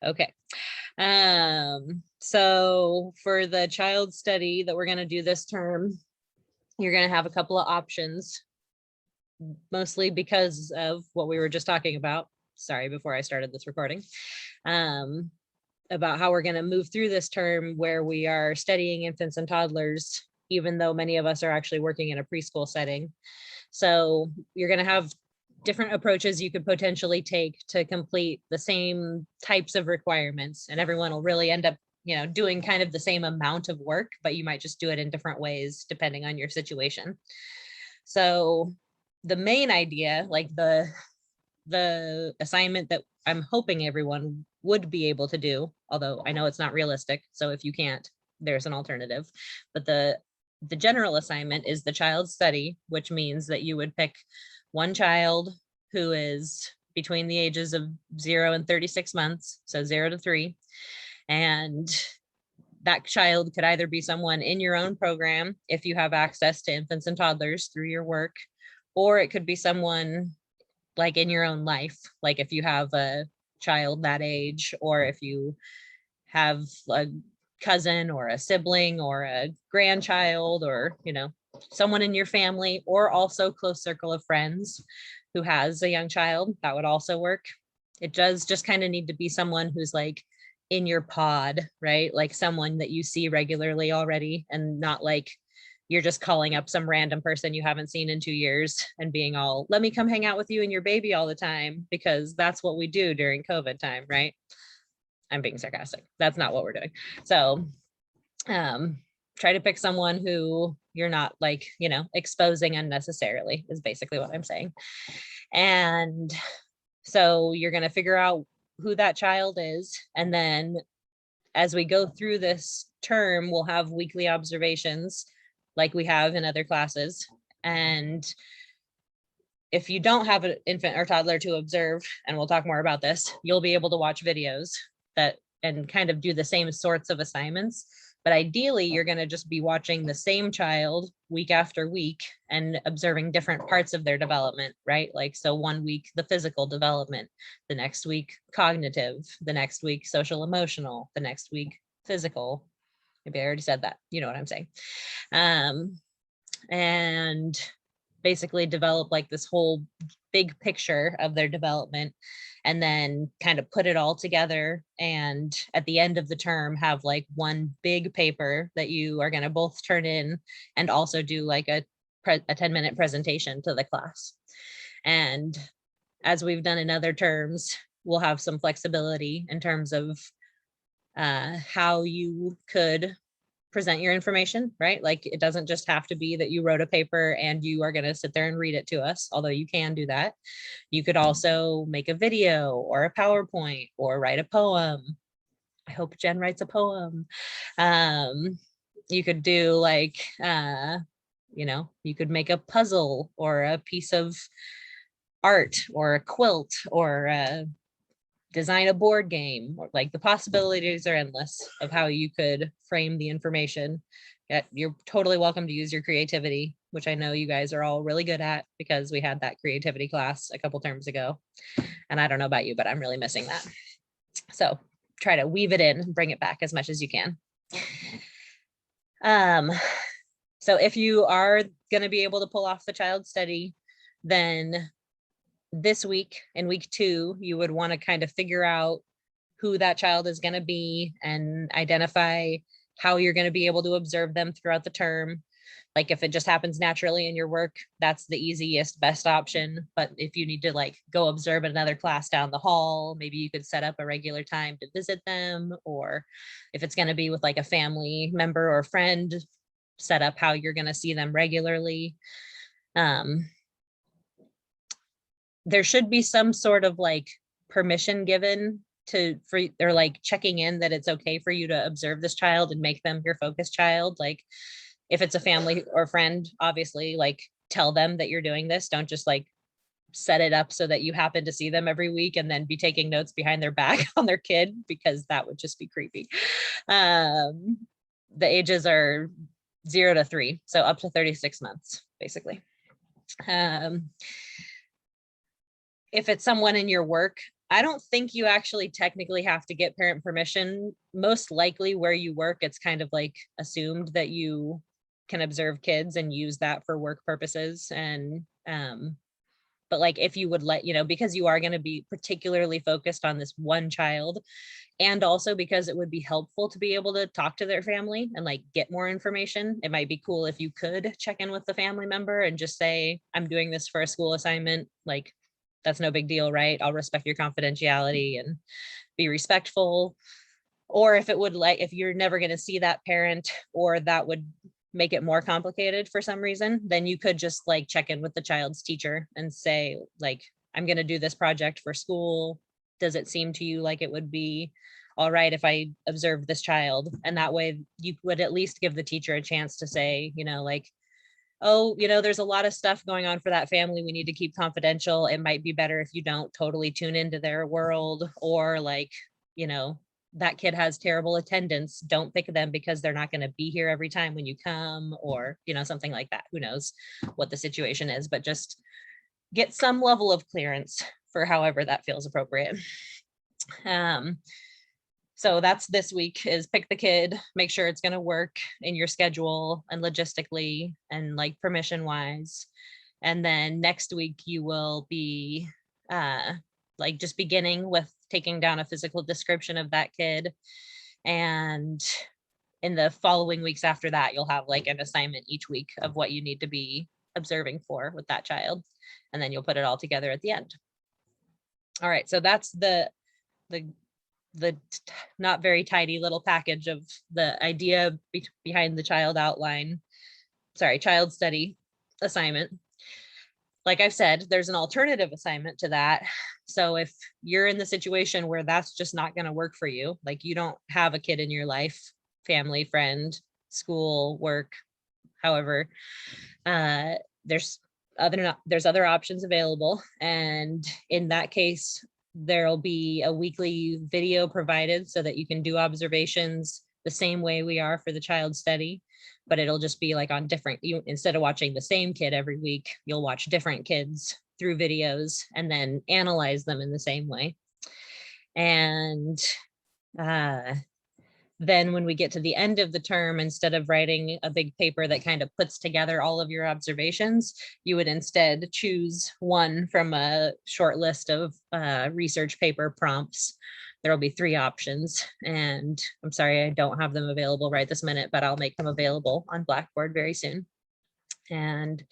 Okay. So for the child study that we're going to do this term, you're going to have a couple of options, mostly because of what we were just talking about. Sorry, before I started this recording, about how we're going to move through this term where we are studying infants and toddlers, even though many of us are actually working in a preschool setting. So you're going to have different approaches you could potentially take to complete the same types of requirements, and everyone will really end up, you know, doing kind of the same amount of work, but you might just do it in different ways depending on your situation. So the main idea, like the assignment that I'm hoping everyone would be able to do, although I know it's not realistic, so if you can't, there's an alternative, but the general assignment is the child study, which means that you would pick one child who is between the ages of 0 and 36 months, so 0 to 3, and that child could either be someone in your own program if you have access to infants and toddlers through your work, or it could be someone like in your own life, like if you have a child that age, or if you have a cousin or a sibling or a grandchild, or, you know, someone in your family, or also close circle of friends who has a young child, that would also work. It does just kind of need to be someone who's like in your pod, right? Like someone that you see regularly already, and not like you're just calling up some random person you haven't seen in 2 years and being all, let me come hang out with you and your baby all the time, because that's what we do during COVID time, right? I'm being sarcastic. That's not what we're doing. So try to pick someone who you're not, like, you know, exposing unnecessarily, is basically what I'm saying. And so you're going to figure out who that child is. And then as we go through this term, we'll have weekly observations like we have in other classes. And if you don't have an infant or toddler to observe, and we'll talk more about this, you'll be able to watch videos that and kind of do the same sorts of assignments. But ideally, you're going to just be watching the same child week after week and observing different parts of their development, right? Like, so 1 week, the physical development, the next week, cognitive, the next week, social emotional, the next week, physical. Maybe I already said that. You know what I'm saying. And basically develop like this whole big picture of their development, and then kind of put it all together. And at the end of the term, have like one big paper that you are going to both turn in, and also do like a 10-minute presentation to the class. And as we've done in other terms, we'll have some flexibility in terms of how you could present your information, right? Like, it doesn't just have to be that you wrote a paper and you are going to sit there and read it to us, although you can do that. You could also make a video or a PowerPoint or write a poem. I hope Jen writes a poem. You could do like, you know, you could make a puzzle or a piece of art or a quilt, or design a board game, or like the possibilities are endless of how you could frame the information. You're totally welcome to use your creativity, which I know you guys are all really good at, because we had that creativity class a couple terms ago. And I don't know about you, but I'm really missing that. So try to weave it in and bring it back as much as you can. So if you are going to be able to pull off the child study, then this week, in week 2, you would want to kind of figure out who that child is going to be and identify how you're going to be able to observe them throughout the term. Like, if it just happens naturally in your work, that's the easiest, best option. But if you need to like go observe another class down the hall, maybe you could set up a regular time to visit them. Or if it's going to be with like a family member or friend, set up how you're going to see them regularly. There should be some sort of like permission given or like checking in that it's okay for you to observe this child and make them your focus child. Like, if it's a family or friend, obviously, like, tell them that you're doing this. Don't just like set it up so that you happen to see them every week and then be taking notes behind their back on their kid, because that would just be creepy. The ages are 0 to 3, so up to 36 months, basically. If it's someone in your work, I don't think you actually technically have to get parent permission. Most likely where you work, it's kind of like assumed that you can observe kids and use that for work purposes. And but like if you would let, because you are going to be particularly focused on this one child, and also because it would be helpful to be able to talk to their family and like get more information, it might be cool if you could check in with the family member and just say, I'm doing this for a school assignment. Like, that's no big deal, right? I'll respect your confidentiality and be respectful. Or if if you're never going to see that parent, or that would make it more complicated for some reason, then you could just like check in with the child's teacher and say, like, I'm going to do this project for school. Does it seem to you like it would be all right if I observed this child? And that way you would at least give the teacher a chance to say, like, oh, there's a lot of stuff going on for that family we need to keep confidential. It might be better if you don't totally tune into their world, or like, that kid has terrible attendance. Don't pick them because they're not going to be here every time when you come, or, something like that. Who knows what the situation is, but just get some level of clearance for however that feels appropriate. So that's this week, is pick the kid, make sure it's going to work in your schedule and logistically and like permission wise. And then next week you will be like just beginning with taking down a physical description of that kid. And in the following weeks after that, you'll have like an assignment each week of what you need to be observing for with that child. And then you'll put it all together at the end. All right, so that's the not very tidy little package of the idea behind the child study assignment. Like I've said, there's an alternative assignment to that. So if you're in the situation where that's just not going to work for you, like you don't have a kid in your life, family, friend, school, work, however, there's other options available. And in that case, there'll be a weekly video provided so that you can do observations the same way we are for the child study, but it'll just be like on instead of watching the same kid every week, you'll watch different kids through videos and then analyze them in the same way. And then when we get to the end of the term, instead of writing a big paper that kind of puts together all of your observations, you would instead choose one from a short list of research paper prompts. There'll be 3 options, and I'm sorry I don't have them available right this minute, but I'll make them available on Blackboard very soon. And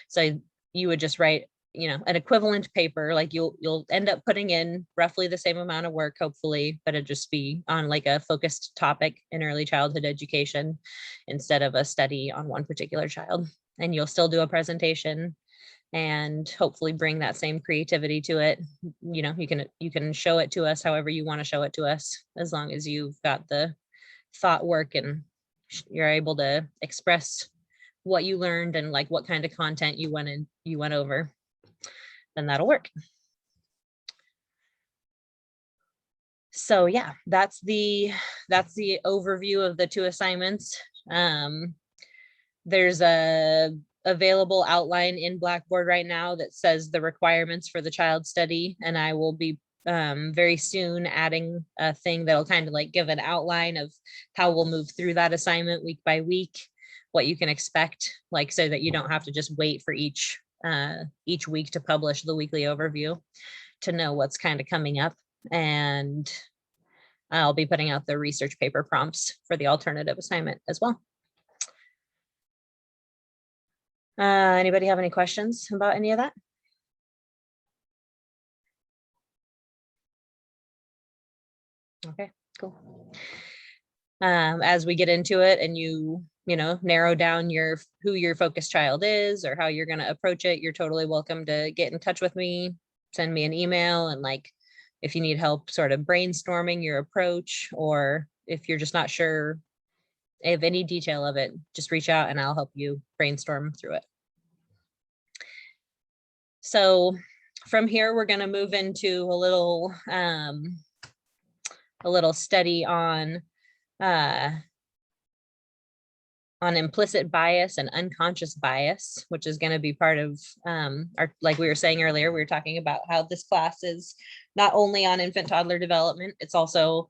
so you would just write an equivalent paper, like you'll end up putting in roughly the same amount of work, hopefully, but it'd just be on like a focused topic in early childhood education instead of a study on one particular child. And you'll still do a presentation and hopefully bring that same creativity to it. You can show it to us however you want to show it to us, as long as you've got the thought work and you're able to express what you learned and like what kind of content you went over, then that'll work. So yeah, that's the overview of the 2 assignments. There's a available outline in Blackboard right now that says the requirements for the child study, and I will be very soon adding a thing that'll kind of like give an outline of how we'll move through that assignment week by week, what you can expect, like so that you don't have to just wait for each week to publish the weekly overview to know what's kind of coming up. And I'll be putting out the research paper prompts for the alternative assignment as well. Anybody have any questions about any of that? Okay, cool. As we get into it and you narrow down who your focus child is or how you're going to approach it, you're totally welcome to get in touch with me, send me an email, and like if you need help sort of brainstorming your approach, or if you're just not sure of any detail of it, just reach out and I'll help you brainstorm through it. So from here, we're going to move into a little study on on implicit bias and unconscious bias, which is going to be part of our, like we were saying earlier, we were talking about how this class is not only on infant toddler development, it's also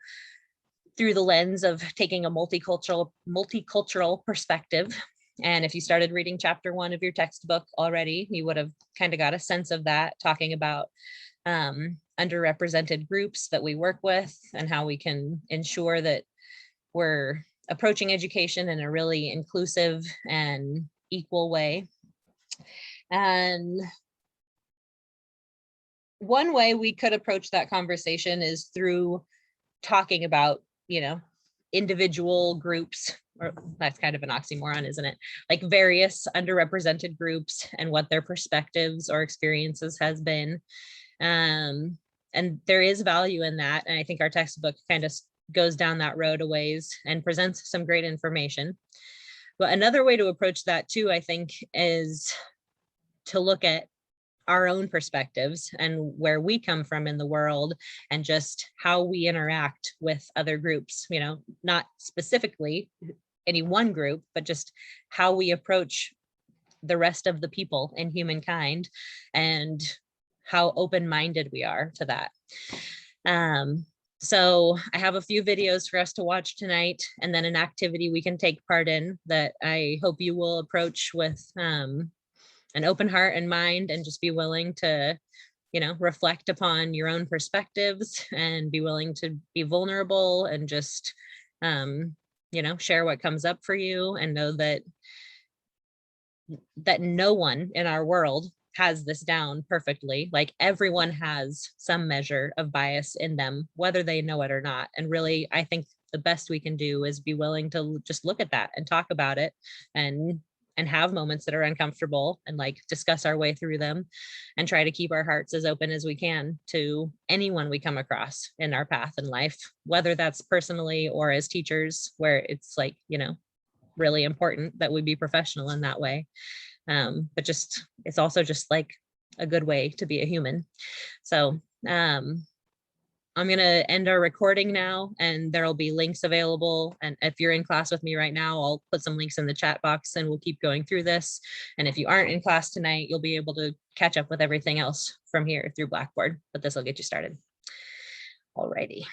through the lens of taking a multicultural perspective. And if you started reading chapter 1 of your textbook already, you would have kind of got a sense of that, talking about underrepresented groups that we work with and how we can ensure that we're approaching education in a really inclusive and equal way. And one way we could approach that conversation is through talking about, you know, individual groups, or that's kind of an oxymoron, isn't it? Like various underrepresented groups and what their perspectives or experiences has been. And there is value in that. And I think our textbook kind of goes down that road a ways and presents some great information. But another way to approach that too, I think, is to look at our own perspectives and where we come from in the world and just how we interact with other groups, you know, not specifically any one group, but just how we approach the rest of the people in humankind and how open-minded we are to that. So I have a few videos for us to watch tonight, and then an activity we can take part in that I hope you will approach with an open heart and mind, and just be willing to, you know, reflect upon your own perspectives and be willing to be vulnerable and just, you know, share what comes up for you, and know that no one in our world has this down perfectly. Like everyone has some measure of bias in them, whether they know it or not. And really, I think the best we can do is be willing to just look at that and talk about it and have moments that are uncomfortable and like discuss our way through them and try to keep our hearts as open as we can to anyone we come across in our path in life, whether that's personally or as teachers, where it's like, you know, really important that we be professional in that way. But just, it's also just like a good way to be a human. So I'm going to end our recording now, and there'll be links available. And if you're in class with me right now, I'll put some links in the chat box and we'll keep going through this. And if you aren't in class tonight, you'll be able to catch up with everything else from here through Blackboard, but this will get you started. Alrighty.